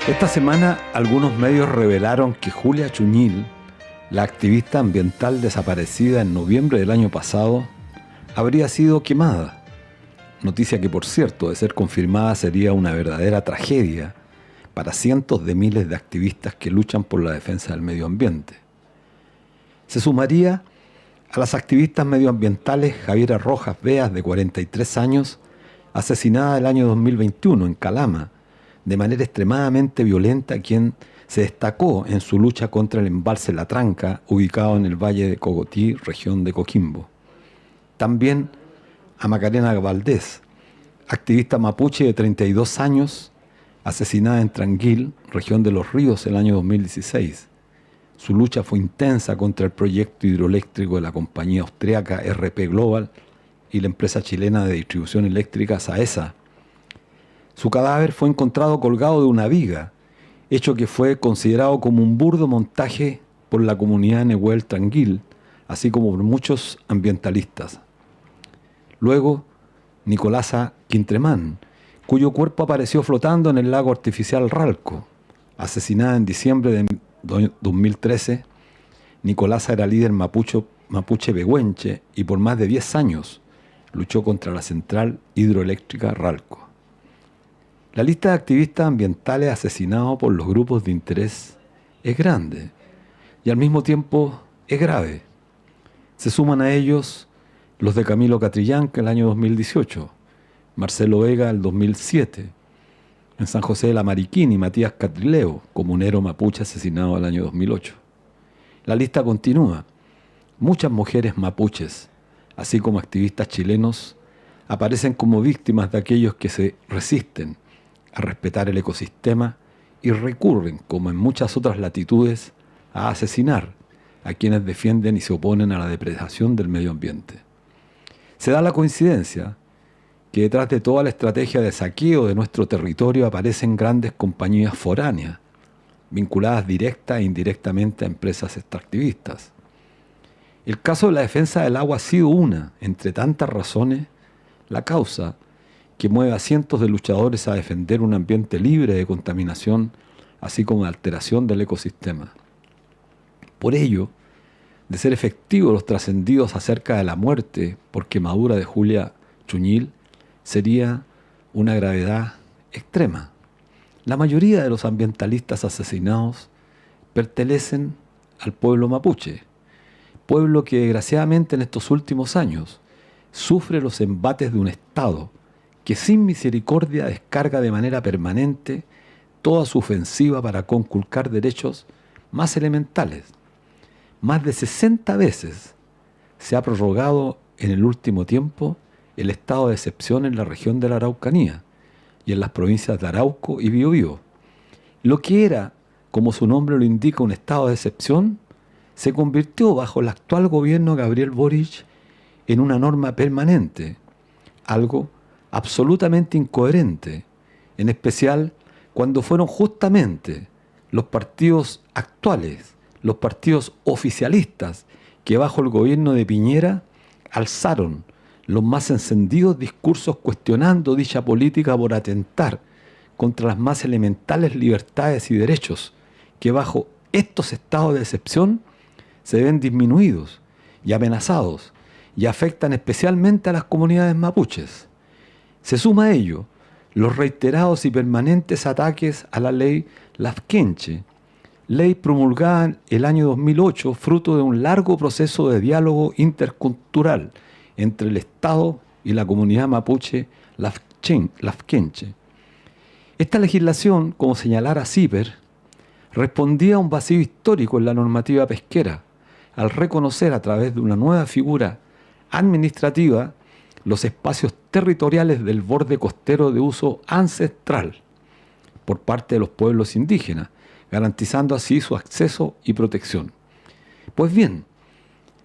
Esta semana algunos medios revelaron que Julia Chuñil, la activista ambiental desaparecida en noviembre del año pasado, habría sido quemada. Noticia que, por cierto, de ser confirmada sería una verdadera tragedia para cientos de miles de activistas que luchan por la defensa del medio ambiente. Se sumaría a las activistas medioambientales Javiera Rojas Beas, de 43 años, asesinada el año 2021 en Calama, de manera extremadamente violenta, quien se destacó en su lucha contra el embalse La Tranca, ubicado en el Valle de Cogotí, región de Coquimbo. También a Macarena Valdés, activista mapuche de 32 años, asesinada en Tranquil, región de Los Ríos, el año 2016. Su lucha fue intensa contra el proyecto hidroeléctrico de la compañía austriaca RP Global y la empresa chilena de distribución eléctrica SAESA. Su cadáver fue encontrado colgado de una viga, hecho que fue considerado como un burdo montaje por la comunidad Nehuel Tranquil, así como por muchos ambientalistas. Luego, Nicolasa Quintremán, cuyo cuerpo apareció flotando en el lago artificial Ralco. Asesinada en diciembre de 2013, Nicolasa era líder mapuche pehuenche y por más de 10 años luchó contra la central hidroeléctrica Ralco. La lista de activistas ambientales asesinados por los grupos de interés es grande y al mismo tiempo es grave. Se suman a ellos los de Camilo Catrillanca el año 2018, Marcelo Vega el 2007, en San José de la Mariquina y Matías Catrileo, comunero mapuche asesinado el año 2008. La lista continúa. Muchas mujeres mapuches, así como activistas chilenos, aparecen como víctimas de aquellos que se resisten a respetar el ecosistema y recurren, como en muchas otras latitudes, a asesinar a quienes defienden y se oponen a la depredación del medio ambiente. Se da la coincidencia que detrás de toda la estrategia de saqueo de nuestro territorio aparecen grandes compañías foráneas, vinculadas directa e indirectamente a empresas extractivistas. El caso de la defensa del agua ha sido una, entre tantas razones, la causa que mueve a cientos de luchadores a defender un ambiente libre de contaminación, así como de alteración del ecosistema. Por ello, de ser efectivos los trascendidos acerca de la muerte por quemadura de Julia Chuñil, sería una gravedad extrema. La mayoría de los ambientalistas asesinados pertenecen al pueblo mapuche, pueblo que desgraciadamente en estos últimos años sufre los embates de un Estado que sin misericordia descarga de manera permanente toda su ofensiva para conculcar derechos más elementales. Más de 60 veces se ha prorrogado en el último tiempo el estado de excepción en la región de la Araucanía y en las provincias de Arauco y Biobío. Lo que era, como su nombre lo indica, un estado de excepción, se convirtió bajo el actual gobierno de Gabriel Boric en una norma permanente, algo absolutamente incoherente, en especial cuando fueron justamente los partidos actuales, los partidos oficialistas, que bajo el gobierno de Piñera alzaron los más encendidos discursos cuestionando dicha política por atentar contra las más elementales libertades y derechos, que bajo estos estados de excepción se ven disminuidos y amenazados y afectan especialmente a las comunidades mapuches. Se suma a ello los reiterados y permanentes ataques a la ley Lafkenche, ley promulgada el año 2008, fruto de un largo proceso de diálogo intercultural entre el Estado y la comunidad mapuche Lafkenche. Esta legislación, como señalara CIPER, respondía a un vacío histórico en la normativa pesquera, al reconocer a través de una nueva figura administrativa los espacios territoriales del borde costero de uso ancestral por parte de los pueblos indígenas, garantizando así su acceso y protección. Pues bien,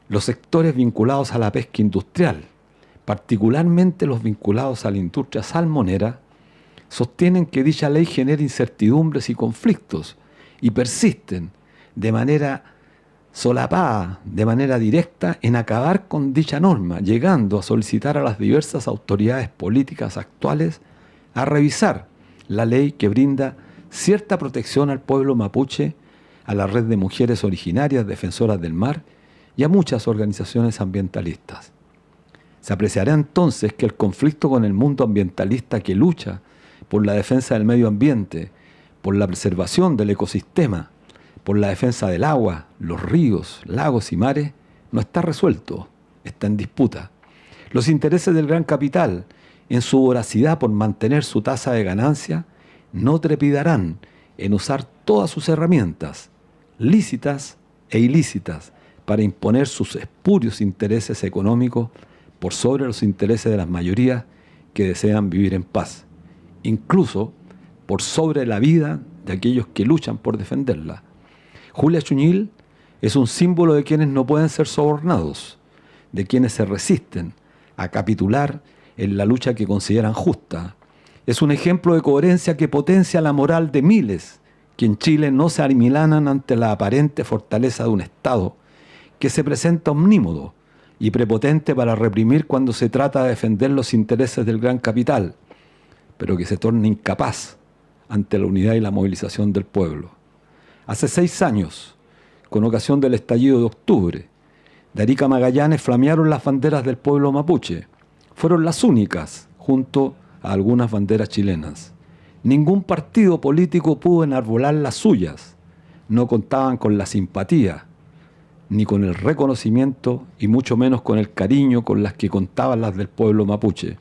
los sectores vinculados a la pesca industrial, particularmente los vinculados a la industria salmonera, sostienen que dicha ley genera incertidumbres y conflictos y persisten de manera solapada, de manera directa, en acabar con dicha norma, llegando a solicitar a las diversas autoridades políticas actuales a revisar la ley que brinda cierta protección al pueblo mapuche, a la red de mujeres originarias defensoras del mar y a muchas organizaciones ambientalistas. Se apreciará entonces que el conflicto con el mundo ambientalista que lucha por la defensa del medio ambiente, por la preservación del ecosistema, por la defensa del agua, los ríos, lagos y mares, no está resuelto, está en disputa. Los intereses del gran capital, en su voracidad por mantener su tasa de ganancia, no trepidarán en usar todas sus herramientas, lícitas e ilícitas, para imponer sus espurios intereses económicos por sobre los intereses de las mayorías que desean vivir en paz, incluso por sobre la vida de aquellos que luchan por defenderla. Julia Chuñil es un símbolo de quienes no pueden ser sobornados, de quienes se resisten a capitular en la lucha que consideran justa. Es un ejemplo de coherencia que potencia la moral de miles que en Chile no se arimilanan ante la aparente fortaleza de un Estado que se presenta omnímodo y prepotente para reprimir cuando se trata de defender los intereses del gran capital, pero que se torna incapaz ante la unidad y la movilización del pueblo. Hace 6 años, con ocasión del estallido de octubre, de Arica a Magallanes flamearon las banderas del pueblo mapuche. Fueron las únicas, junto a algunas banderas chilenas. Ningún partido político pudo enarbolar las suyas. No contaban con la simpatía, ni con el reconocimiento, y mucho menos con el cariño con las que contaban las del pueblo mapuche.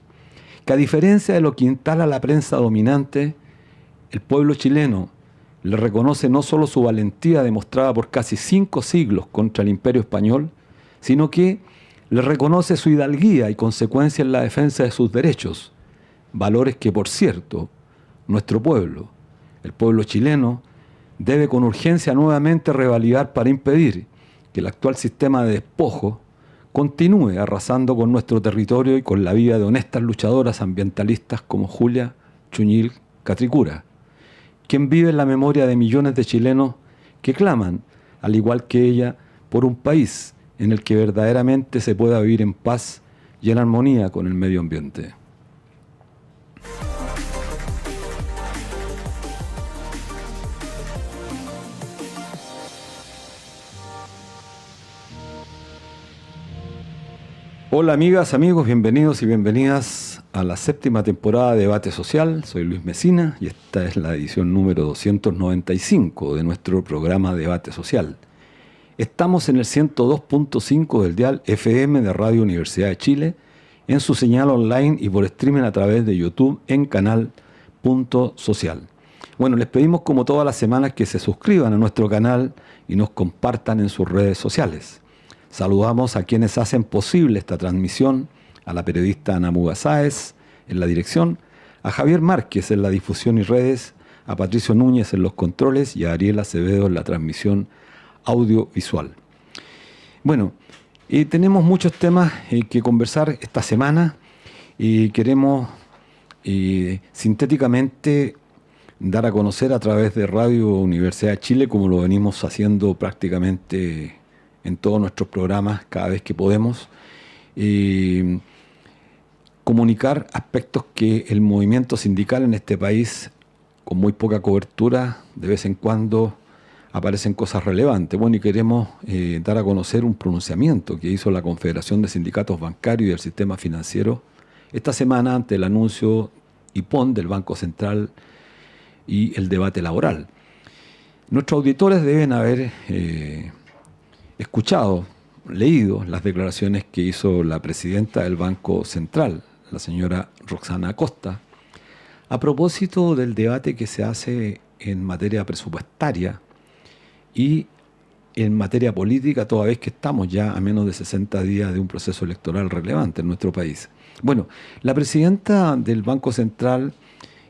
Que a diferencia de lo que instala la prensa dominante, el pueblo chileno le reconoce no solo su valentía demostrada por casi 5 siglos contra el Imperio Español, sino que le reconoce su hidalguía y consecuencia en la defensa de sus derechos, valores que, por cierto, nuestro pueblo, el pueblo chileno, debe con urgencia nuevamente revalidar para impedir que el actual sistema de despojo continúe arrasando con nuestro territorio y con la vida de honestas luchadoras ambientalistas como Julia Chuñil Catricura, quien vive en la memoria de millones de chilenos que claman, al igual que ella, por un país en el que verdaderamente se pueda vivir en paz y en armonía con el medio ambiente. Hola amigas, amigos, bienvenidos y bienvenidas a la 7ª temporada de Debate Social. Soy Luis Mesina y esta es la edición número 295 de nuestro programa Debate Social. Estamos en el 102.5 del dial FM de Radio Universidad de Chile, en su señal online y por streaming a través de YouTube en canal.social. Bueno, les pedimos como todas las semanas que se suscriban a nuestro canal y nos compartan en sus redes sociales. Saludamos a quienes hacen posible esta transmisión, a la periodista Ana Muga Sáez en la dirección, a Javier Márquez en la difusión y redes, a Patricio Núñez en los controles y a Ariel Acevedo en la transmisión audiovisual. Bueno, tenemos muchos temas que conversar esta semana y queremos sintéticamente dar a conocer a través de Radio Universidad de Chile, como lo venimos haciendo prácticamente en todos nuestros programas cada vez que podemos, comunicar aspectos que el movimiento sindical en este país, con muy poca cobertura, de vez en cuando aparecen cosas relevantes. Bueno, y queremos dar a conocer un pronunciamiento que hizo la Confederación de Sindicatos Bancarios y del Sistema Financiero esta semana ante el anuncio IPON del Banco Central y el debate laboral. Nuestros auditores deben haber escuchado, leído las declaraciones que hizo la presidenta del Banco Central, la señora Roxana Acosta, a propósito del debate que se hace en materia presupuestaria y en materia política, toda vez que estamos ya a menos de 60 días de un proceso electoral relevante en nuestro país. Bueno, la presidenta del Banco Central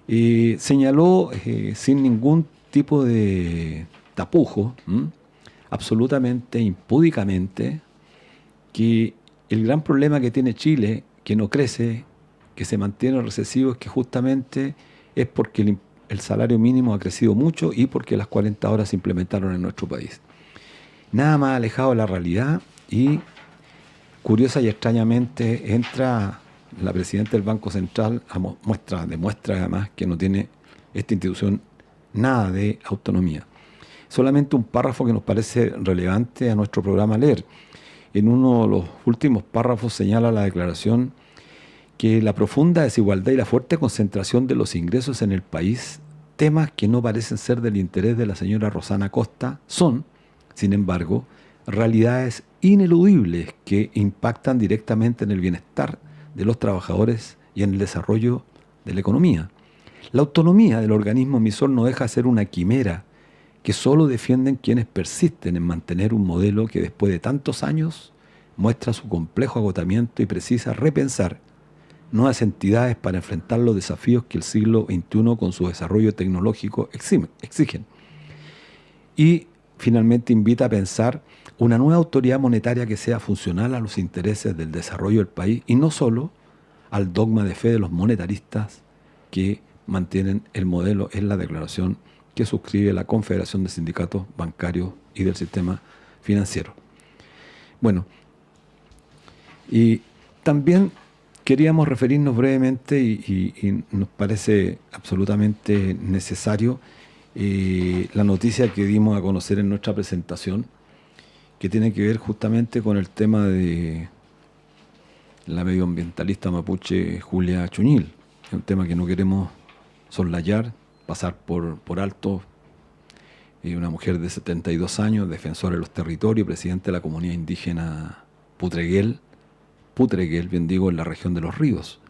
señaló sin ningún tipo de tapujo, absolutamente impúdicamente, que el gran problema que tiene Chile, que no crece, que se mantiene recesivo, es que justamente es porque el salario mínimo ha crecido mucho y porque las 40 horas se implementaron en nuestro país. Nada más alejado de la realidad y, curiosa y extrañamente, entra la presidenta del Banco Central, demuestra además que no tiene esta institución nada de autonomía. Solamente un párrafo que nos parece relevante a nuestro programa leer. En uno de los últimos párrafos señala la declaración que la profunda desigualdad y la fuerte concentración de los ingresos en el país, temas que no parecen ser del interés de la señora Rosana Costa, son, sin embargo, realidades ineludibles que impactan directamente en el bienestar de los trabajadores y en el desarrollo de la economía. La autonomía del organismo emisor no deja de ser una quimera que solo defienden quienes persisten en mantener un modelo que después de tantos años muestra su complejo agotamiento y precisa repensar nuevas entidades para enfrentar los desafíos que el siglo XXI con su desarrollo tecnológico exigen. Y finalmente invita a pensar una nueva autoridad monetaria que sea funcional a los intereses del desarrollo del país y no solo al dogma de fe de los monetaristas que mantienen el modelo en la declaración que suscribe la Confederación de Sindicatos Bancarios y del Sistema Financiero. Bueno, y también queríamos referirnos brevemente y nos parece absolutamente necesario la noticia que dimos a conocer en nuestra presentación, que tiene que ver justamente con el tema de la medioambientalista mapuche Julia Chuñil. Es un tema que no queremos soslayar, pasar por alto. Una mujer de 72 años, defensora de los territorios, presidente de la comunidad indígena Putreguel, bien digo, en la región de Los Ríos.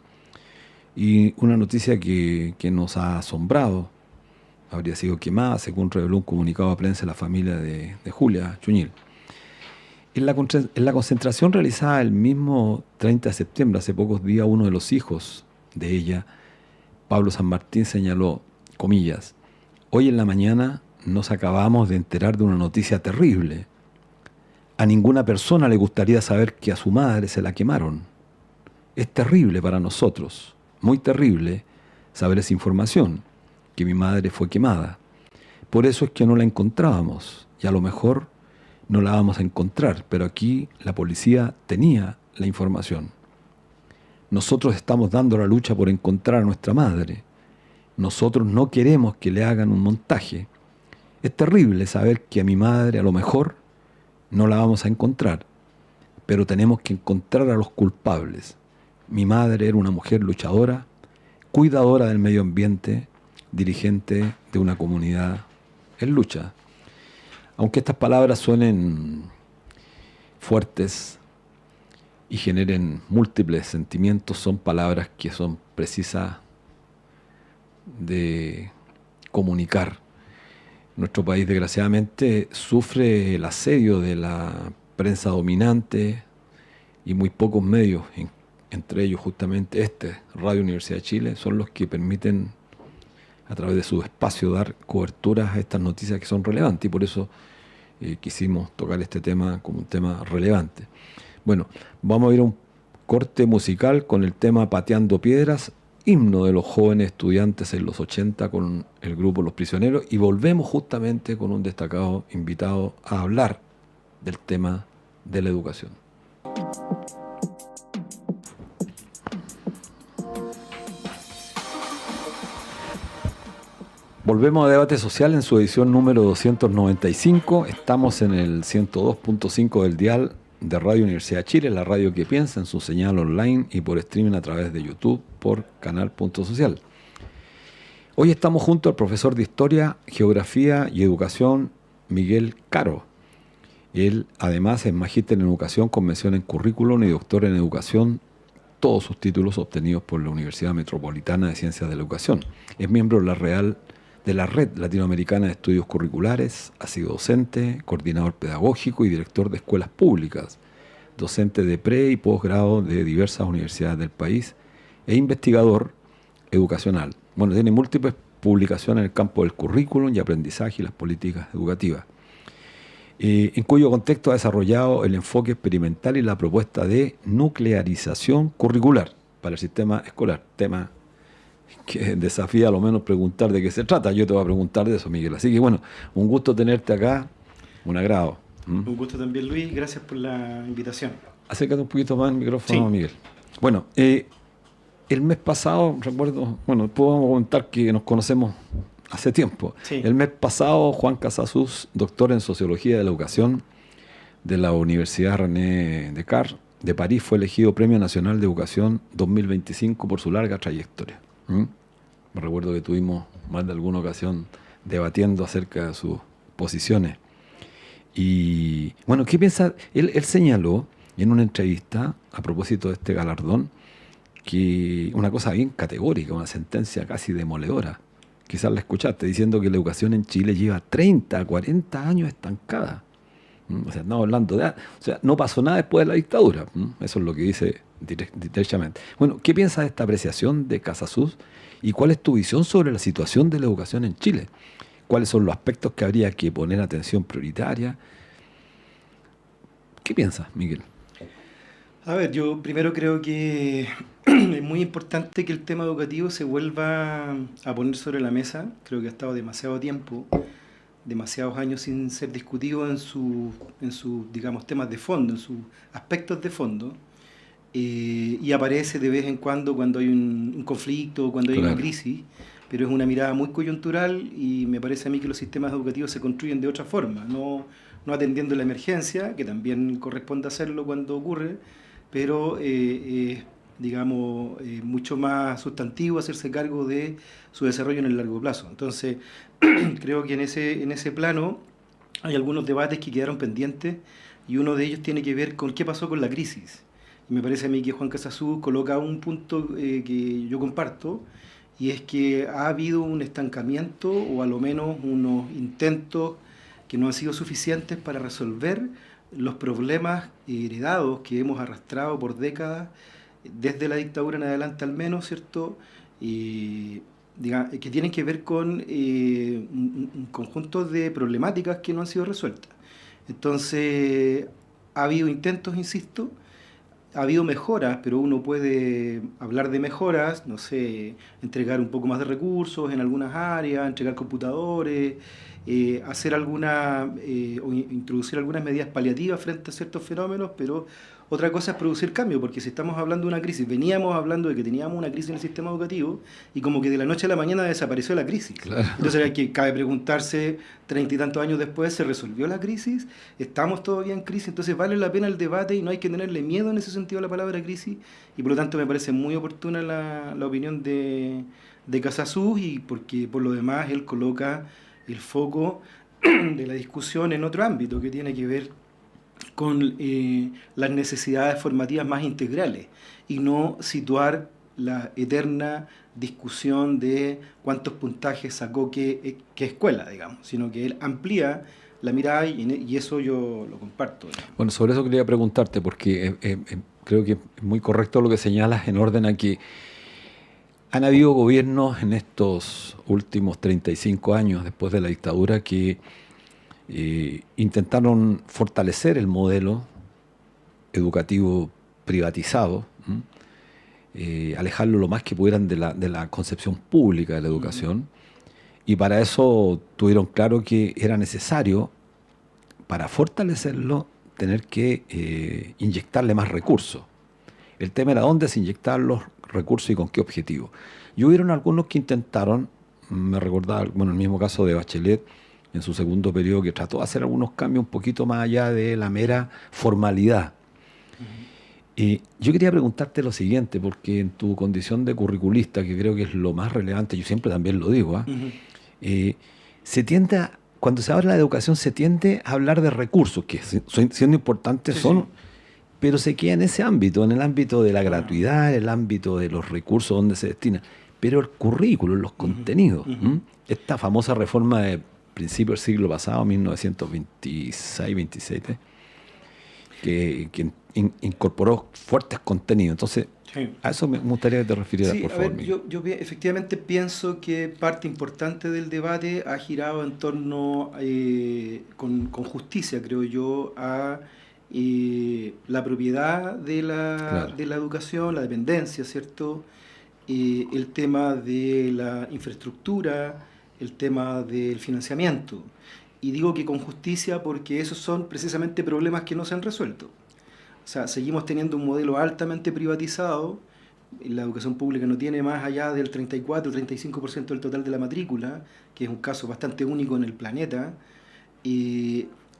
Y una noticia que nos ha asombrado, habría sido quemada, según reveló un comunicado a prensa de la familia de Julia Chuñil. En la concentración realizada el mismo 30 de septiembre, hace pocos días, uno de los hijos de ella, Pablo San Martín, señaló, comillas, hoy en la mañana nos acabamos de enterar de una noticia terrible. A ninguna persona le gustaría saber que a su madre se la quemaron. Es terrible para nosotros, muy terrible, saber esa información, que mi madre fue quemada. Por eso es que no la encontrábamos, y a lo mejor no la vamos a encontrar, pero aquí la policía tenía la información. Nosotros estamos dando la lucha por encontrar a nuestra madre. Nosotros no queremos que le hagan un montaje. Es terrible saber que a mi madre a lo mejor no la vamos a encontrar, pero tenemos que encontrar a los culpables. Mi madre era una mujer luchadora, cuidadora del medio ambiente, dirigente de una comunidad en lucha. Aunque estas palabras suenen fuertes y generen múltiples sentimientos, son palabras que son precisas de comunicar. Nuestro país, desgraciadamente, sufre el asedio de la prensa dominante y muy pocos medios, entre ellos justamente Radio Universidad de Chile, son los que permiten a través de su espacio dar coberturas a estas noticias que son relevantes, y por eso quisimos tocar este tema como un tema relevante. Bueno, vamos a ir a un corte musical con el tema Pateando Piedras, himno de los jóvenes estudiantes en los 80 con el grupo Los Prisioneros, y volvemos justamente con un destacado invitado a hablar del tema de la educación. Volvemos a Debate Social en su edición número 295. Estamos en el 102.5 del dial de Radio Universidad de Chile, la radio que piensa, en su señal online y por streaming a través de YouTube por Canal Punto Social. Hoy estamos junto al profesor de Historia, Geografía y Educación, Miguel Caro. Él además es magíster en Educación con mención en Currículum y doctor en Educación, todos sus títulos obtenidos por la Universidad Metropolitana de Ciencias de la Educación. Es miembro de la Red Latinoamericana de Estudios Curriculares, ha sido docente, coordinador pedagógico y director de escuelas públicas, docente de pre- y posgrado de diversas universidades del país e investigador educacional. Bueno, tiene múltiples publicaciones en el campo del currículum y aprendizaje y las políticas educativas, en cuyo contexto ha desarrollado el enfoque experimental y la propuesta de nuclearización curricular para el sistema escolar, tema que desafía a lo menos preguntar de qué se trata. Yo te voy a preguntar de eso, Miguel. Así que bueno, un gusto tenerte acá, un agrado. Un gusto también, Luis, gracias por la invitación. Acércate un poquito más el micrófono, sí. Miguel. Bueno, el mes pasado, recuerdo, bueno, podemos comentar que nos conocemos hace tiempo. Sí. El mes pasado, Juan Casasus, doctor en Sociología de la Educación de la Universidad René Descartes de París, fue elegido Premio Nacional de Educación 2025 por su larga trayectoria. Me recuerdo que tuvimos más de alguna ocasión debatiendo acerca de sus posiciones. Y bueno, ¿qué piensa? Él señaló en una entrevista a propósito de este galardón que una cosa bien categórica, una sentencia casi demoledora. Quizás la escuchaste, diciendo que la educación en Chile lleva 30, 40 años estancada. O sea, estamos hablando de... O sea, no pasó nada después de la dictadura. Eso es lo que dice directamente. Bueno, ¿qué piensas de esta apreciación de Casasus? ¿Y cuál es tu visión sobre la situación de la educación en Chile? ¿Cuáles son los aspectos que habría que poner atención prioritaria? ¿Qué piensas, Miguel? A ver, yo primero creo que es muy importante que el tema educativo se vuelva a poner sobre la mesa. Creo que ha estado demasiado tiempo, demasiados años sin ser discutido en sus, digamos, temas de fondo, en sus aspectos de fondo. Y aparece de vez en cuando hay un conflicto, cuando hay una crisis, pero es una mirada muy coyuntural y me parece a mí que los sistemas educativos se construyen de otra forma, no atendiendo la emergencia, que también corresponde hacerlo cuando ocurre, pero digamos, mucho más sustantivo hacerse cargo de su desarrollo en el largo plazo. Entonces, creo que en ese plano hay algunos debates que quedaron pendientes y uno de ellos tiene que ver con qué pasó con la crisis. Y me parece a mí que Juan Casasus coloca un punto que yo comparto, y es que ha habido un estancamiento o a lo menos unos intentos que no han sido suficientes para resolver los problemas heredados que hemos arrastrado por décadas, desde la dictadura en adelante al menos, ¿cierto? Que tienen que ver con un conjunto de problemáticas que no han sido resueltas. Entonces, ha habido intentos, insisto, ha habido mejoras, pero uno puede hablar de mejoras, no sé, entregar un poco más de recursos en algunas áreas, entregar computadores, hacer o introducir algunas medidas paliativas frente a ciertos fenómenos, pero otra cosa es producir cambio, porque si estamos hablando de una crisis, veníamos hablando de que teníamos una crisis en el sistema educativo y como que de la noche a la mañana desapareció la crisis. Claro. Entonces cabe preguntarse, 30 y tantos años después, ¿se resolvió la crisis? ¿Estamos todavía en crisis? Entonces vale la pena el debate y no hay que tenerle miedo en ese sentido a la palabra crisis, y por lo tanto me parece muy oportuna la opinión de Casasus, y porque por lo demás él coloca el foco de la discusión en otro ámbito que tiene que ver con las necesidades formativas más integrales y no situar la eterna discusión de cuántos puntajes sacó qué escuela, digamos, sino que él amplía la mirada y eso yo lo comparto, digamos. Bueno, sobre eso quería preguntarte, porque creo que es muy correcto lo que señalas en orden a que han habido gobiernos en estos últimos 35 años después de la dictadura que intentaron fortalecer el modelo educativo privatizado, alejarlo lo más que pudieran de la concepción pública de la educación, y para eso tuvieron claro que era necesario, para fortalecerlo, tener que inyectarle más recursos. El tema era dónde se inyectaban los recursos y con qué objetivo. Y hubieron algunos que intentaron, me recordaba, bueno, el mismo caso de Bachelet, en su segundo periodo, que trató de hacer algunos cambios un poquito más allá de la mera formalidad. Yo quería preguntarte lo siguiente, porque en tu condición de curriculista, que creo que es lo más relevante, yo siempre también lo digo, cuando se habla de educación se tiende a hablar de recursos, que siendo importantes son, sí, pero se queda en ese ámbito, en el ámbito de la gratuidad, en el ámbito de los recursos donde se destina. Pero el currículo, los contenidos, esta famosa reforma de principio del siglo pasado, 1926-27, que incorporó fuertes contenidos. Entonces, sí, a eso me gustaría que te refirieras, sí, por favor. Yo efectivamente pienso que parte importante del debate ha girado en torno, con justicia, creo yo, a la propiedad de la educación, la dependencia, ¿cierto? El tema de la infraestructura, el tema del financiamiento. Y digo que con justicia porque esos son precisamente problemas que no se han resuelto. O sea, seguimos teniendo un modelo altamente privatizado la educación pública no tiene más allá del 34-35% del total de la matrícula, que es un caso bastante único en el planeta.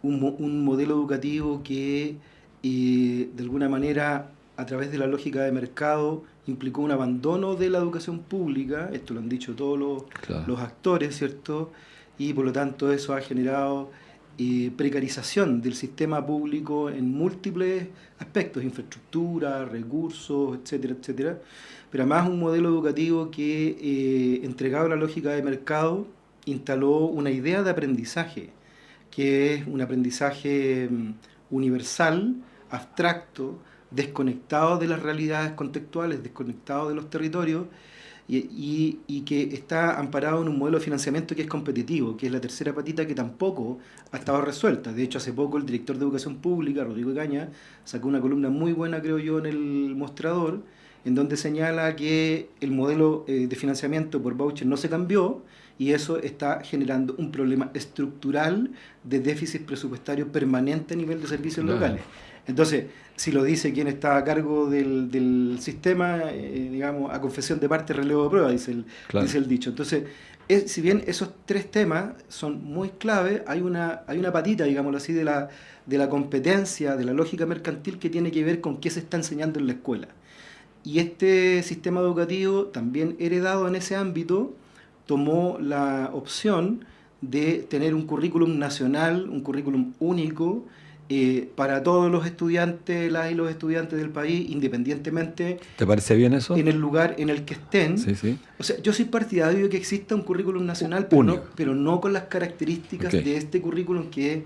Un modelo educativo que de alguna manera, a través de la lógica de mercado, implicó un abandono de la educación pública, esto lo han dicho todos los actores, ¿cierto? Y por lo tanto eso ha generado precarización del sistema público en múltiples aspectos, infraestructura, recursos, etcétera, etcétera. Pero además un modelo educativo que, entregado a la lógica de mercado, instaló una idea de aprendizaje, que es un aprendizaje universal, abstracto, desconectado de las realidades contextuales, desconectado de los territorios, y que está amparado en un modelo de financiamiento que es competitivo, que es la tercera patita que tampoco ha estado resuelta. De hecho, hace poco el director de Educación Pública, Rodrigo Caña, sacó una columna muy buena, creo yo, en el Mostrador, en donde señala que el modelo de financiamiento por voucher no se cambió, y eso está generando un problema estructural de déficit presupuestario permanente a nivel de servicios locales. Entonces, si lo dice quien está a cargo del sistema, digamos, a confesión de parte, relevo de prueba, dice el dicho. Entonces, si bien esos tres temas son muy clave, hay una patita, digámoslo así, de la competencia, de la lógica mercantil, que tiene que ver con qué se está enseñando en la escuela. Y este sistema educativo, también heredado en ese ámbito, tomó la opción de tener un currículum nacional, un currículum único, para todos los estudiantes, las y los estudiantes del país, independientemente. ¿Te parece bien eso? En el lugar en el que estén. Sí, sí. O sea, yo soy partidario de que exista un currículum nacional, pero no con las características de este currículum, que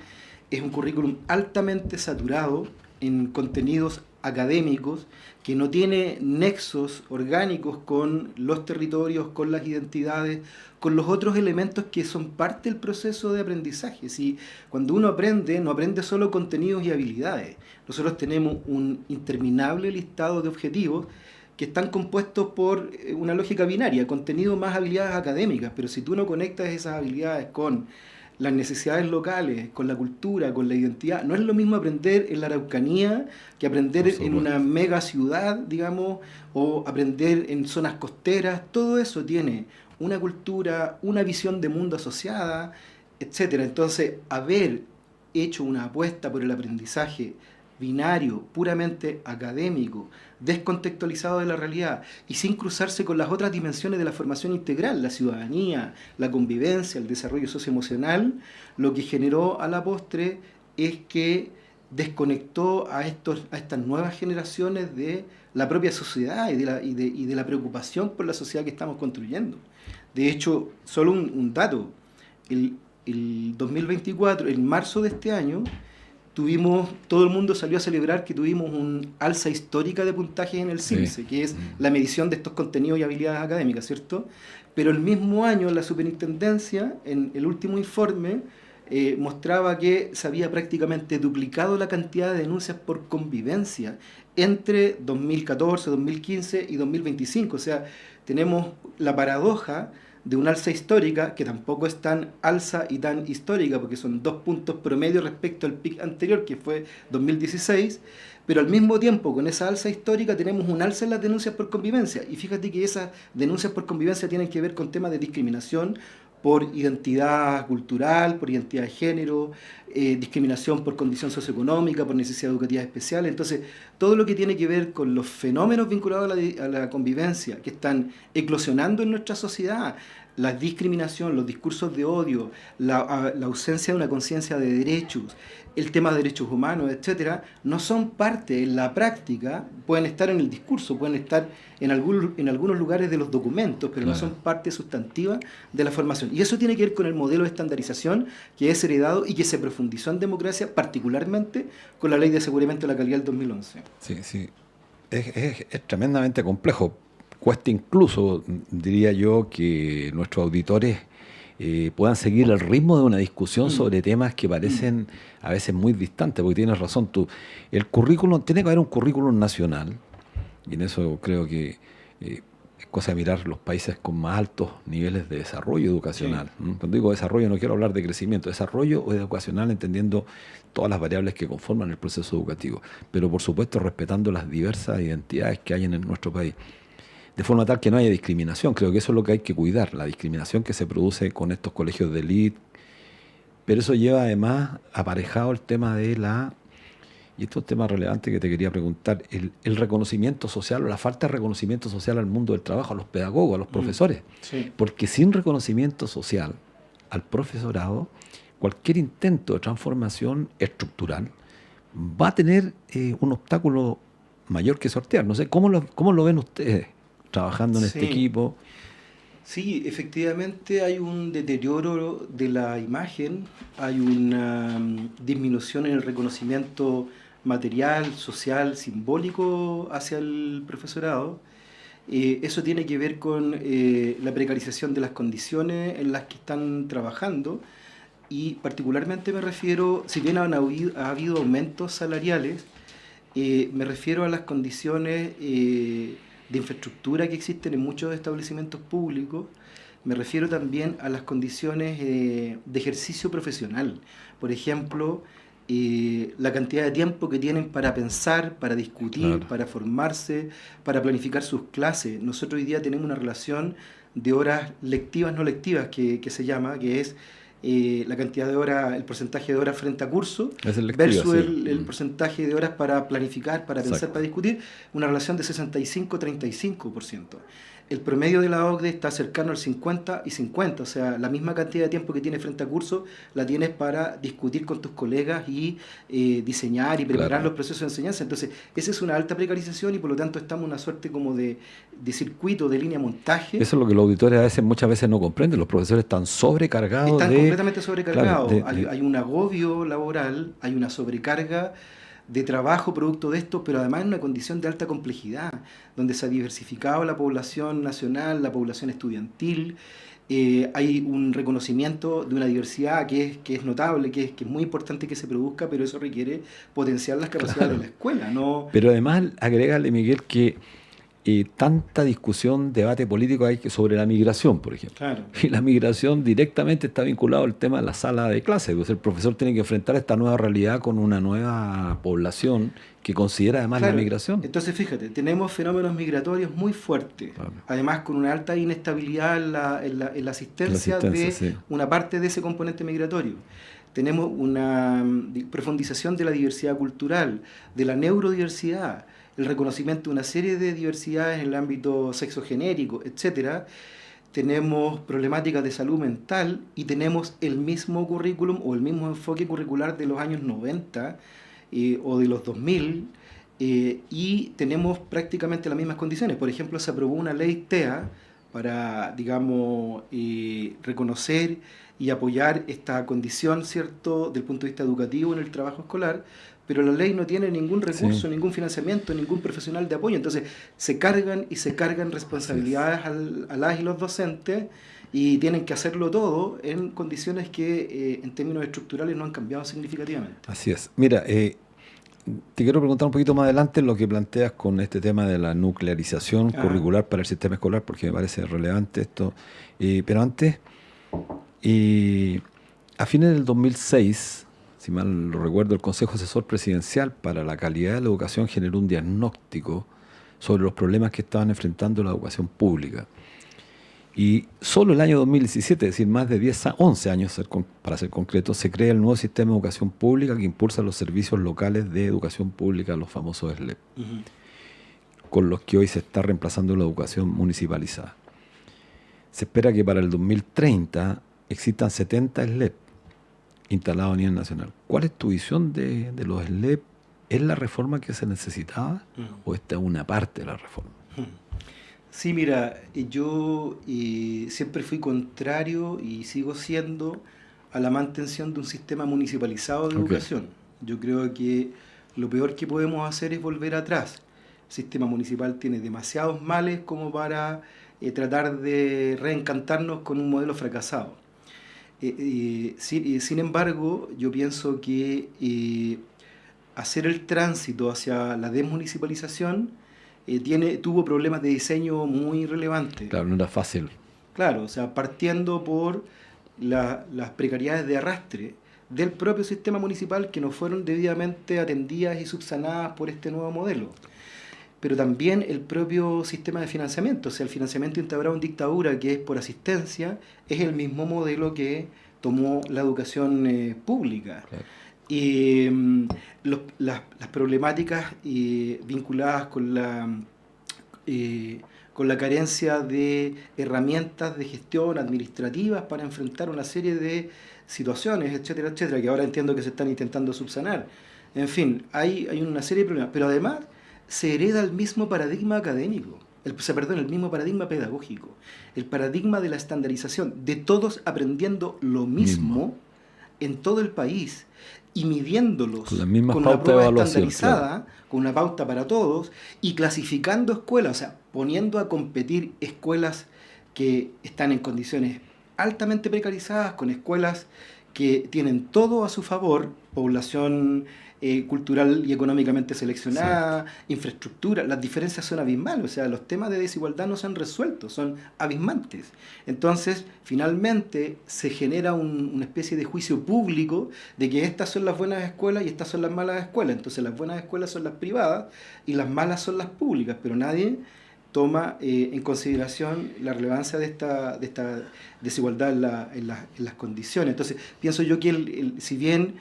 es un currículum altamente saturado en contenidos académicos, que no tiene nexos orgánicos con los territorios, con las identidades, con los otros elementos que son parte del proceso de aprendizaje. Si cuando uno aprende, no aprende solo contenidos y habilidades. Nosotros tenemos un interminable listado de objetivos que están compuestos por una lógica binaria, contenido más habilidades académicas, pero si tú no conectas esas habilidades con las necesidades locales, con la cultura, con la identidad, no es lo mismo aprender en la Araucanía que aprender en una mega ciudad, digamos, o aprender en zonas costeras. Todo eso tiene una cultura, una visión de mundo asociada, etcétera. Entonces, haber hecho una apuesta por el aprendizaje binario, puramente académico, descontextualizado de la realidad y sin cruzarse con las otras dimensiones de la formación integral, la ciudadanía, la convivencia, el desarrollo socioemocional, lo que generó a la postre es que desconectó a estas nuevas generaciones de la propia sociedad y de la preocupación por la sociedad que estamos construyendo. De hecho, solo un dato, el 2024, en marzo de este año, todo el mundo salió a celebrar que tuvimos un alza histórica de puntajes en el CIMSE, que es la medición de estos contenidos y habilidades académicas, ¿cierto? Pero el mismo año la superintendencia, en el último informe, mostraba que se había prácticamente duplicado la cantidad de denuncias por convivencia entre 2014, 2015 y 2025. O sea, tenemos la paradoja de una alza histórica, que tampoco es tan alza y tan histórica, porque son 2 puntos promedio respecto al pic anterior, que fue 2016, pero al mismo tiempo, con esa alza histórica, tenemos un alza en las denuncias por convivencia. Y fíjate que esas denuncias por convivencia tienen que ver con temas de discriminación por identidad cultural, por identidad de género, discriminación por condición socioeconómica, por necesidad educativa especial. Entonces, todo lo que tiene que ver con los fenómenos vinculados a la convivencia que están eclosionando en nuestra sociedad, la discriminación, los discursos de odio, la ausencia de una conciencia de derechos, el tema de derechos humanos, etcétera, no son parte en la práctica, pueden estar en el discurso, pueden estar en algunos lugares de los documentos, pero no son parte sustantiva de la formación. Y eso tiene que ver con el modelo de estandarización que es heredado y que se profundizó en democracia, particularmente con la Ley de Aseguramiento de la Calidad del 2011. Sí, sí. Es tremendamente complejo. Cuesta incluso, diría yo, que nuestros auditores puedan seguir el ritmo de una discusión sobre temas que parecen a veces muy distantes, porque tienes razón tú. El currículum, tiene que haber un currículum nacional, y en eso creo que es cosa de mirar los países con más altos niveles de desarrollo educacional. Sí. Cuando digo desarrollo no quiero hablar de crecimiento, desarrollo educacional entendiendo todas las variables que conforman el proceso educativo, pero por supuesto respetando las diversas identidades que hay en nuestro país. de forma tal que no haya discriminación. Creo que eso es lo que hay que cuidar, la discriminación que se produce con estos colegios de élite. Pero eso lleva además aparejado el tema de y esto es un tema relevante que te quería preguntar, el reconocimiento social o la falta de reconocimiento social al mundo del trabajo, a los pedagogos, a los profesores. Sí. Porque sin reconocimiento social al profesorado, cualquier intento de transformación estructural va a tener un obstáculo mayor que sortear. No sé, ¿cómo lo ven ustedes trabajando en este Sí. equipo? Sí, efectivamente hay un deterioro de la imagen, hay una disminución en el reconocimiento material, social, simbólico hacia el profesorado. Eso tiene que ver con la precarización de las condiciones en las que están trabajando y particularmente me refiero, si bien ha habido aumentos salariales, me refiero a las condiciones de infraestructura que existen en muchos establecimientos públicos. Me refiero también a las condiciones de ejercicio profesional. Por ejemplo, la cantidad de tiempo que tienen para pensar, para discutir, Claro. para formarse, para planificar sus clases. Nosotros hoy día tenemos una relación de horas lectivas, no lectivas, que se llama, que es la cantidad de horas, el porcentaje de horas frente a curso Es el lectivo, versus sí. el porcentaje de horas para planificar, para pensar, Exacto. para discutir, una relación de 65-35%. El promedio de la OCDE está cercano al 50 y 50, o sea, la misma cantidad de tiempo que tienes frente a curso la tienes para discutir con tus colegas y diseñar y preparar Claro. los procesos de enseñanza. Entonces, esa es una alta precarización y por lo tanto estamos en una suerte como de circuito, de línea montaje. Eso es lo que los auditores muchas veces no comprenden. Los profesores están sobrecargados Están completamente claro, sobrecargados. Hay un agobio laboral, hay una sobrecarga de trabajo producto de esto, pero además en una condición de alta complejidad, donde se ha diversificado la población nacional, la población estudiantil. Hay un reconocimiento de una diversidad que es notable, que es muy importante que se produzca, pero eso requiere potenciar las capacidades claro. de la escuela, ¿no? Pero además, agrégale, Miguel, que tanta discusión, debate político hay sobre la migración, por ejemplo. Claro. Y la migración directamente está vinculado al tema de la sala de clases. Pues el profesor tiene que enfrentar esta nueva realidad con una nueva población que considera además Claro, la migración. entonces fíjate, tenemos fenómenos migratorios muy fuertes, Claro. además con una alta inestabilidad en la asistencia de sí. una parte de ese componente migratorio. Tenemos una profundización de la diversidad cultural, de la neurodiversidad, el reconocimiento de una serie de diversidades en el ámbito sexogenérico, etcétera. Tenemos problemáticas de salud mental y tenemos el mismo currículum o el mismo enfoque curricular de los años 90 o de los 2000 y tenemos prácticamente las mismas condiciones. Por ejemplo, se aprobó una ley TEA para, digamos, reconocer y apoyar esta condición, ¿cierto?, del punto de vista educativo en el trabajo escolar, pero la ley no tiene ningún recurso, Sí. ningún financiamiento, ningún profesional de apoyo. Entonces, se cargan y se cargan responsabilidades a las y los docentes y tienen que hacerlo todo en condiciones que en términos estructurales no han cambiado significativamente. Así es. Mira, te quiero preguntar un poquito más adelante lo que planteas con este tema de la nuclearización curricular para el sistema escolar, porque me parece relevante esto. Pero antes, a fines del 2006, si mal lo recuerdo, el Consejo Asesor Presidencial para la Calidad de la Educación generó un diagnóstico sobre los problemas que estaban enfrentando la educación pública. Y solo el año 2017, es decir, más de 11 años para ser concreto, se crea el nuevo sistema de educación pública que impulsa los servicios locales de educación pública, los famosos SLEP, con los que hoy se está reemplazando la educación municipalizada. Se espera que para el 2030 existan 70 SLEP instalados a nivel nacional. ¿Cuál es tu visión de los SLEP? ¿Es la reforma que se necesitaba o esta es una parte de la reforma? Sí, mira, yo siempre fui contrario y sigo siendo a la mantención de un sistema municipalizado de educación. Yo creo que lo peor que podemos hacer es volver atrás. El sistema municipal tiene demasiados males como para tratar de reencantarnos con un modelo fracasado. Sin embargo, yo pienso que hacer el tránsito hacia la desmunicipalización tuvo problemas de diseño muy relevantes. Claro, no era fácil. Claro, o sea, partiendo por las precariedades de arrastre del propio sistema municipal que no fueron debidamente atendidas y subsanadas por este nuevo modelo. pero también el propio sistema de financiamiento. O sea, el financiamiento instaurado en dictadura, que es por asistencia, es el mismo modelo que tomó la educación pública. Claro. Y las problemáticas vinculadas con la carencia de herramientas de gestión administrativas para enfrentar una serie de situaciones, etcétera, etcétera, que ahora entiendo que se están intentando subsanar. En fin, hay una serie de problemas, pero además se hereda el mismo paradigma académico, el mismo paradigma pedagógico, el paradigma de la estandarización, de todos aprendiendo lo mismo en todo el país y midiéndolos con una prueba estandarizada, claro, con una pauta para todos, y clasificando escuelas, o sea, poniendo a competir escuelas que están en condiciones altamente precarizadas, con escuelas que tienen todo a su favor, población cultural y económicamente seleccionada, sí, infraestructura. Las diferencias son abismales, o sea, los temas de desigualdad no se han resuelto, son abismantes. Entonces, finalmente se genera una especie de juicio público de que estas son las buenas escuelas y estas son las malas escuelas. Entonces, las buenas escuelas son las privadas y las malas son las públicas, pero nadie toma en consideración la relevancia de esta desigualdad en las condiciones. Entonces, pienso yo que si bien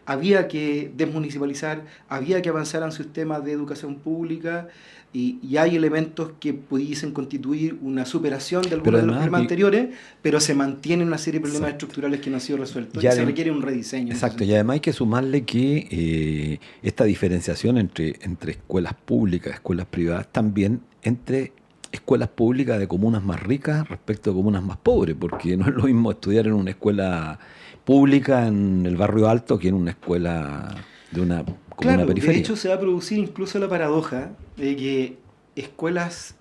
había que desmunicipalizar, había que avanzar en sistemas de educación pública, y hay elementos que pudiesen constituir una superación de algunos de los problemas anteriores, pero se mantienen una serie de problemas estructurales que no han sido resueltos y se requiere un rediseño. Exacto, y además hay que sumarle que esta diferenciación entre escuelas públicas, escuelas privadas, también entre escuelas públicas de comunas más ricas respecto a comunas más pobres, porque no es lo mismo estudiar en una escuela pública en el barrio alto que en una escuela de una comuna periferia. De hecho se va a producir incluso la paradoja de que escuelas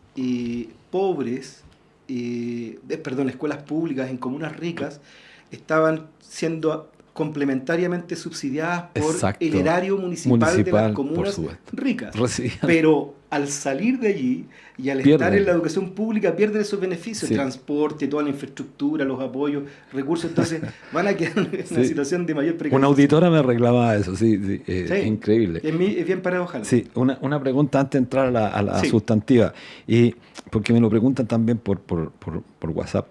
pobres, escuelas públicas en comunas ricas estaban siendo complementariamente subsidiadas por el erario municipal de las comunas ricas. Pero al salir de allí y al estar en la educación pública pierden esos beneficios, sí, transporte, toda la infraestructura, los apoyos, recursos, entonces van a quedar en una situación de mayor precariedad. Una auditora me reclamaba eso, sí, increíble. Es bien paradojal. Sí, una pregunta antes de entrar a la sustantiva, y porque me lo preguntan también por WhatsApp.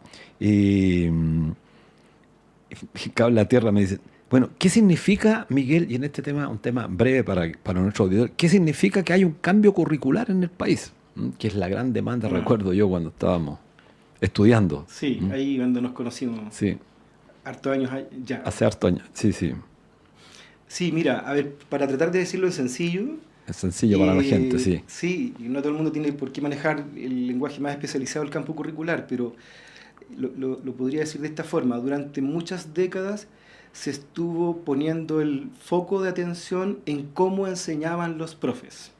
Cable a Tierra me dice, bueno, ¿qué significa, Miguel, y en este tema, un tema breve para nuestro auditor, qué significa que hay un cambio curricular en el país? Que es la gran demanda, recuerdo yo, cuando estábamos estudiando. Sí, ahí cuando nos conocimos. Sí. Hartos años ya. Hace hartos años, sí. Sí, mira, a ver, para tratar de decirlo en sencillo. Es sencillo para la gente, sí. Sí, y no todo el mundo tiene por qué manejar el lenguaje más especializado del campo curricular, pero lo podría decir de esta forma. Durante muchas décadas se estuvo poniendo el foco de atención en cómo enseñaban los profes,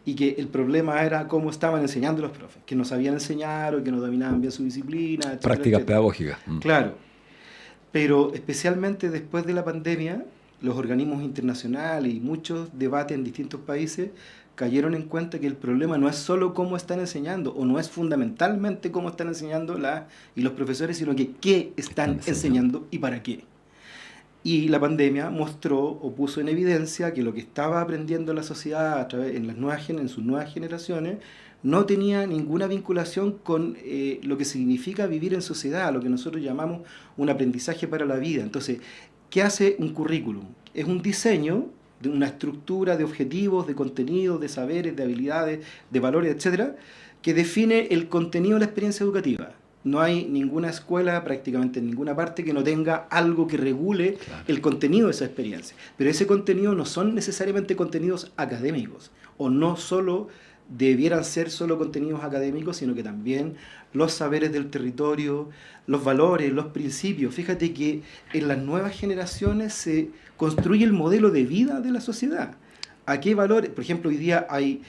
y que el problema era cómo estaban enseñando los profes, que no sabían enseñar o que no dominaban bien su disciplina, etcétera, prácticas pedagógicas. Claro, pero especialmente después de la pandemia, los organismos internacionales y muchos debates en distintos países cayeron en cuenta que el problema no es solo cómo están enseñando, o no es fundamentalmente cómo están enseñando y los profesores, sino que qué están enseñando y para qué. Y la pandemia mostró o puso en evidencia que lo que estaba aprendiendo la sociedad en sus nuevas generaciones no tenía ninguna vinculación con lo que significa vivir en sociedad, lo que nosotros llamamos un aprendizaje para la vida. Entonces, ¿qué hace un currículum? Es un diseño de una estructura de objetivos, de contenidos, de saberes, de habilidades, de valores, etcétera, que define el contenido de la experiencia educativa. No hay ninguna escuela, prácticamente en ninguna parte, que no tenga algo que regule el contenido de esa experiencia. Pero ese contenido no son necesariamente contenidos académicos, o no solo debieran ser solo contenidos académicos, sino que también los saberes del territorio, los valores, los principios. Fíjate que en las nuevas generaciones se construye el modelo de vida de la sociedad. ¿A qué valores? Por ejemplo, hoy día hay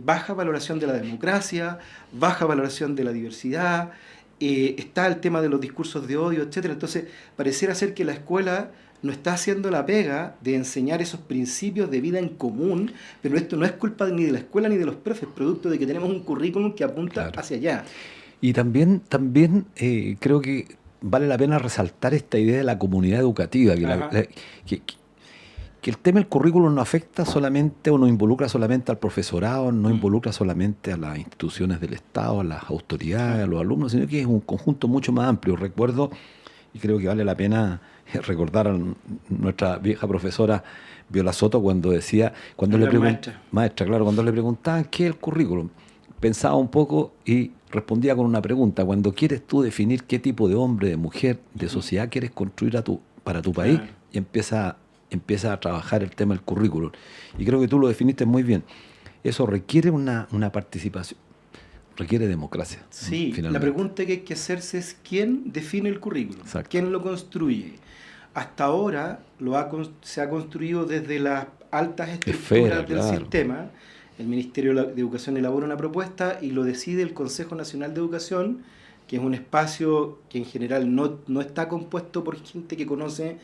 baja valoración de la democracia, baja valoración de la diversidad, está el tema de los discursos de odio, etcétera. Entonces, pareciera ser que la escuela no está haciendo la pega de enseñar esos principios de vida en común, pero esto no es culpa ni de la escuela ni de los profes, producto de que tenemos un currículum que apunta hacia allá. Y también creo que vale la pena resaltar esta idea de la comunidad educativa, que el tema del currículum no afecta solamente o no involucra solamente al profesorado, no involucra solamente a las instituciones del Estado, a las autoridades, a los alumnos, sino que es un conjunto mucho más amplio. Recuerdo, y creo que vale la pena recordar a nuestra vieja profesora Viola Soto cuando decía, cuando le maestra, claro, cuando le preguntaban qué es el currículum, pensaba un poco y respondía con una pregunta: cuando quieres tú definir qué tipo de hombre, de mujer, de sociedad quieres construir para tu país, y empieza a trabajar el tema del currículum. Y creo que tú lo definiste muy bien. Eso requiere una participación, requiere democracia. Sí, la pregunta que hay que hacerse es quién define el currículum, exacto, quién lo construye. Hasta ahora se ha construido desde las altas estructuras del sistema. El Ministerio de Educación elabora una propuesta y lo decide el Consejo Nacional de Educación, que es un espacio que en general no está compuesto por gente que conoce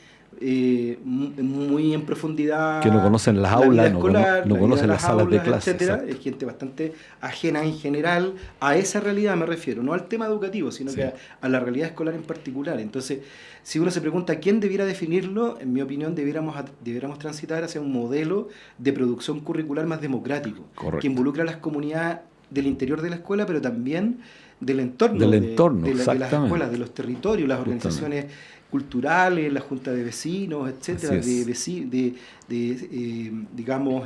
muy en profundidad, que no conocen las aulas, escolar, no conocen las salas de clase, etcétera. Es gente bastante ajena en general a esa realidad, me refiero, no al tema educativo, sino que a la realidad escolar en particular. Entonces, si uno se pregunta quién debiera definirlo, en mi opinión debiéramos transitar hacia un modelo de producción curricular más democrático, correcto, que involucra a las comunidades del interior de la escuela, pero también del entorno, de las escuelas, de los territorios, las organizaciones culturales, la junta de vecinos, etcétera, digamos,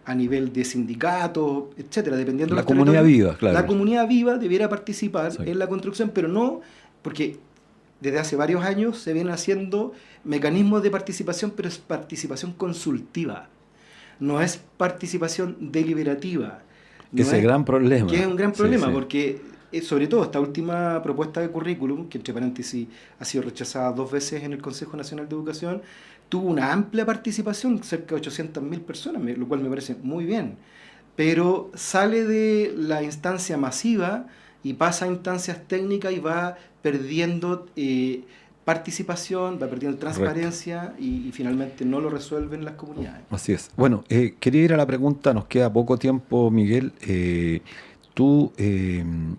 a nivel de sindicatos, etcétera, dependiendo de la comunidad viva, claro. La comunidad viva debiera participar en la construcción, pero no porque desde hace varios años se vienen haciendo mecanismos de participación, pero es participación consultiva, no es participación deliberativa. Ese gran problema. Que es un gran problema, porque sobre todo esta última propuesta de currículum, que entre paréntesis ha sido rechazada 2 veces en el Consejo Nacional de Educación, tuvo una amplia participación, cerca de 800.000 personas, lo cual me parece muy bien, pero sale de la instancia masiva y pasa a instancias técnicas y va perdiendo participación, va perdiendo transparencia y finalmente no lo resuelven las comunidades. Así es. Bueno, quería ir a la pregunta, nos queda poco tiempo, Miguel. Tú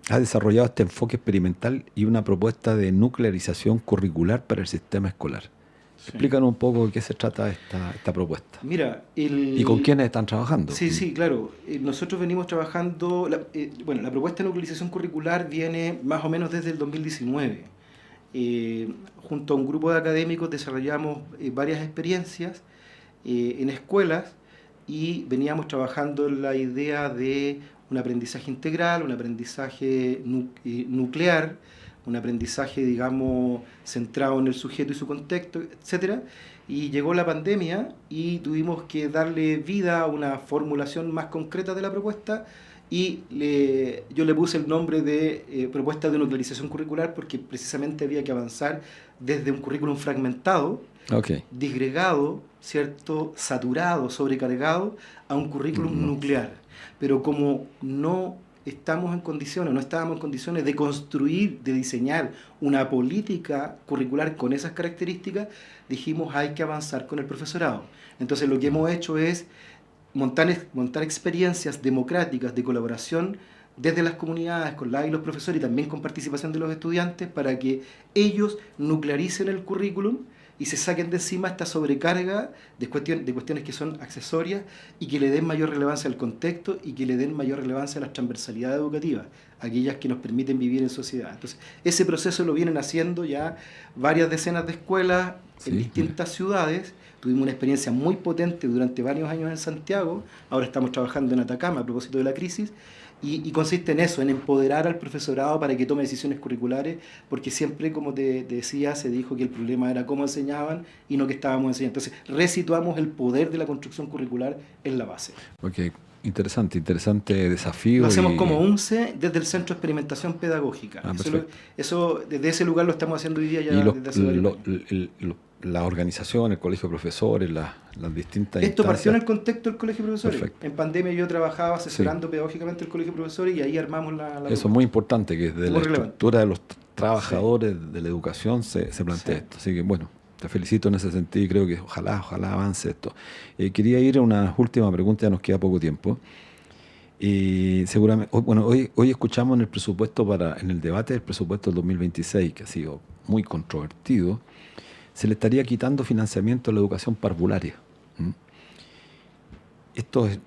has desarrollado este enfoque experimental y una propuesta de nuclearización curricular para el sistema escolar. Sí. Explícanos un poco de qué se trata esta propuesta. Mira, ¿y con quiénes están trabajando? Sí, claro. Nosotros venimos trabajando, la propuesta de nuclearización curricular viene más o menos desde el 2019. Junto a un grupo de académicos desarrollamos varias experiencias en escuelas y veníamos trabajando en la idea de un aprendizaje integral, un aprendizaje nuclear, un aprendizaje, digamos, centrado en el sujeto y su contexto, etcétera. Y llegó la pandemia y tuvimos que darle vida a una formulación más concreta de la propuesta y yo le puse el nombre de propuesta de nuclearización curricular porque precisamente había que avanzar desde un currículum fragmentado, disgregado, ¿cierto?, saturado, sobrecargado, a un currículum nuclear. Pero como no estábamos en condiciones de construir, de diseñar una política curricular con esas características, dijimos hay que avanzar con el profesorado. Entonces lo que hemos hecho es montar experiencias democráticas de colaboración desde las comunidades, con y los profesores y también con participación de los estudiantes para que ellos nuclearicen el currículum y se saquen de encima esta sobrecarga de cuestiones que son accesorias y que le den mayor relevancia al contexto y que le den mayor relevancia a las transversalidades educativas, aquellas que nos permiten vivir en sociedad. Entonces, ese proceso lo vienen haciendo ya varias decenas de escuelas en distintas ciudades. Tuvimos una experiencia muy potente durante varios años en Santiago, ahora estamos trabajando en Atacama a propósito de la crisis, y consiste en eso, en empoderar al profesorado para que tome decisiones curriculares, porque siempre, como te decía, se dijo que el problema era cómo enseñaban y no que estábamos enseñando. Entonces, resituamos el poder de la construcción curricular en la base. Ok, interesante desafío. Lo hacemos como UNCE desde el Centro de Experimentación Pedagógica. Eso desde ese lugar lo estamos haciendo hoy día ya desde hace varios años. La organización, el colegio de profesores, las distintas Esto partió en el contexto del colegio de profesores. Perfecto. En pandemia yo trabajaba asesorando pedagógicamente el colegio de profesores y ahí armamos la Eso es muy importante, que desde la estructura de los trabajadores de la educación se plantea esto. Así que bueno, te felicito en ese sentido y creo que ojalá avance esto. Quería ir a una última pregunta, ya nos queda poco tiempo. Y seguramente, hoy escuchamos en el presupuesto en el debate del presupuesto del 2026, que ha sido muy controvertido, se le estaría quitando financiamiento a la educación parvularia. esto es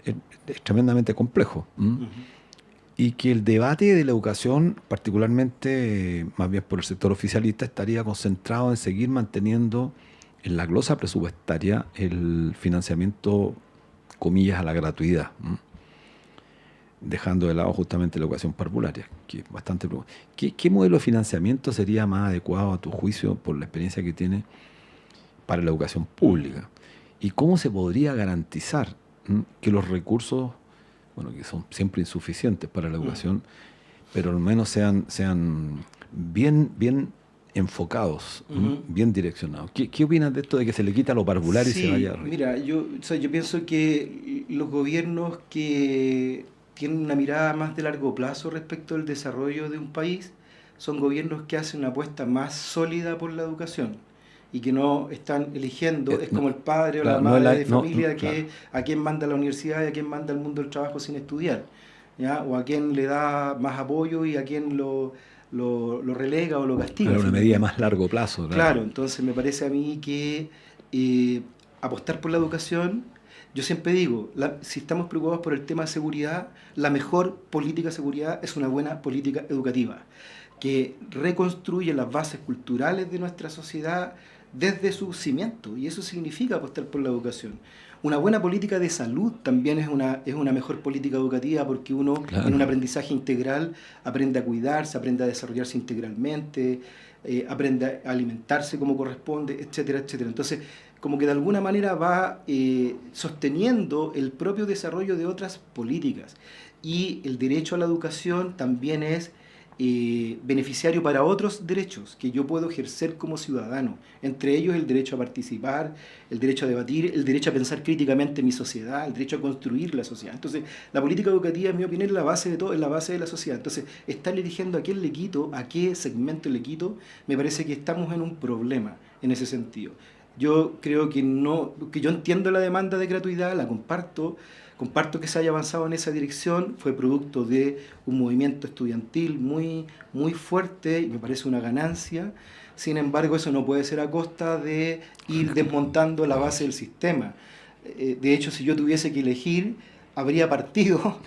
tremendamente complejo. Ujú. Y que el debate de la educación, particularmente más bien por el sector oficialista, estaría concentrado en seguir manteniendo en la glosa presupuestaria el financiamiento, comillas, a la gratuidad, dejando de lado justamente la educación parvularia, que es bastante preocupante. ¿Qué modelo de financiamiento sería más adecuado a tu juicio, por la experiencia que tiene, para la educación pública? ¿Y cómo se podría garantizar que los recursos, bueno, que son siempre insuficientes para la educación, pero al menos sean bien enfocados, bien direccionados? ¿Qué opinas de esto de que se le quita lo parvular y se vaya arriba? Mira, yo pienso que los gobiernos que tienen una mirada más de largo plazo respecto al desarrollo de un país son gobiernos que hacen una apuesta más sólida por la educación y que no están eligiendo, es como el padre o la Claro, madre de familia claro. que a quién manda a la universidad y a quién manda al mundo del trabajo sin estudiar, ¿ya? O a quién le da más apoyo y a quién lo relega o lo castiga. Era una medida más finalmente. largo plazo. Claro, entonces me parece a mí que apostar por la educación, yo siempre digo, si estamos preocupados por el tema de seguridad, la mejor política de seguridad es una buena política educativa, que reconstruye las bases culturales de nuestra sociedad desde su cimiento, y eso significa apostar por la educación. Una buena política de salud también es una mejor política educativa, porque uno Claro. en un aprendizaje integral aprende a cuidarse, aprende a desarrollarse integralmente, aprende a alimentarse como corresponde, etcétera, etcétera. Entonces, como que de alguna manera va sosteniendo el propio desarrollo de otras políticas. Y el derecho a la educación también es beneficiario para otros derechos que yo puedo ejercer como ciudadano, entre ellos el derecho a participar, el derecho a debatir, el derecho a pensar críticamente mi sociedad, el derecho a construir la sociedad. Entonces, la política educativa, en mi opinión, es la base de todo, es la base de la sociedad. Entonces, estar eligiendo a quién le quito, a qué segmento le quito, me parece que estamos en un problema en ese sentido. Yo creo que yo entiendo la demanda de gratuidad, la comparto que se haya avanzado en esa dirección, fue producto de un movimiento estudiantil muy fuerte y me parece una ganancia. Sin embargo, eso no puede ser a costa de ir desmontando la base del sistema. De hecho, si yo tuviese que elegir, habría partido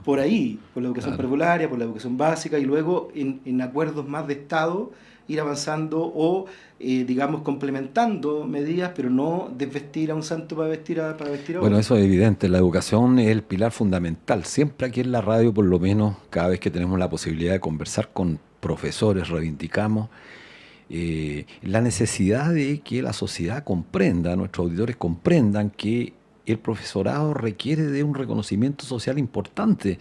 por ahí, por la educación parvularia, por la educación básica, y luego en acuerdos más de Estado ir avanzando o, digamos, complementando medidas, pero no desvestir a un santo para vestir a otro. Bueno, eso es evidente. La educación es el pilar fundamental. Siempre aquí en la radio, por lo menos, cada vez que tenemos la posibilidad de conversar con profesores, reivindicamos la necesidad de que la sociedad comprenda, nuestros auditores comprendan que el profesorado requiere de un reconocimiento social importante,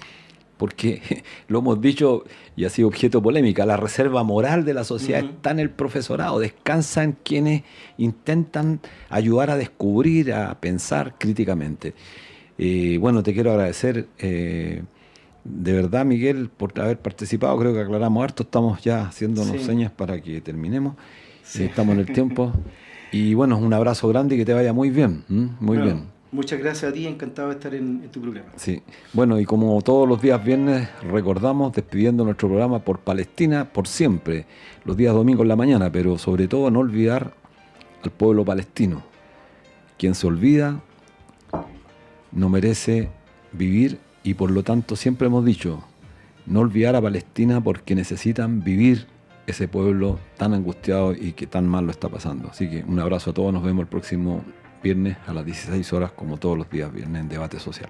porque lo hemos dicho y ha sido objeto de polémica, la reserva moral de la sociedad está en el profesorado, descansa en quienes intentan ayudar a descubrir, a pensar críticamente. Bueno, te quiero agradecer de verdad, Miguel, por haber participado. Creo que aclaramos harto, estamos ya haciéndonos señas para que terminemos. Estamos en el tiempo. Y bueno, un abrazo grande y que te vaya muy bien, muy bien. Muchas gracias a ti, encantado de estar en tu programa. Sí, bueno, y como todos los días viernes, recordamos, despidiendo nuestro programa por Palestina, por siempre, los días domingos en la mañana, pero sobre todo no olvidar al pueblo palestino. Quien se olvida no merece vivir, y por lo tanto siempre hemos dicho, no olvidar a Palestina, porque necesitan vivir ese pueblo tan angustiado y que tan mal lo está pasando. Así que un abrazo a todos, nos vemos el próximo viernes a las 16 horas, como todos los días viernes, en Debate Social.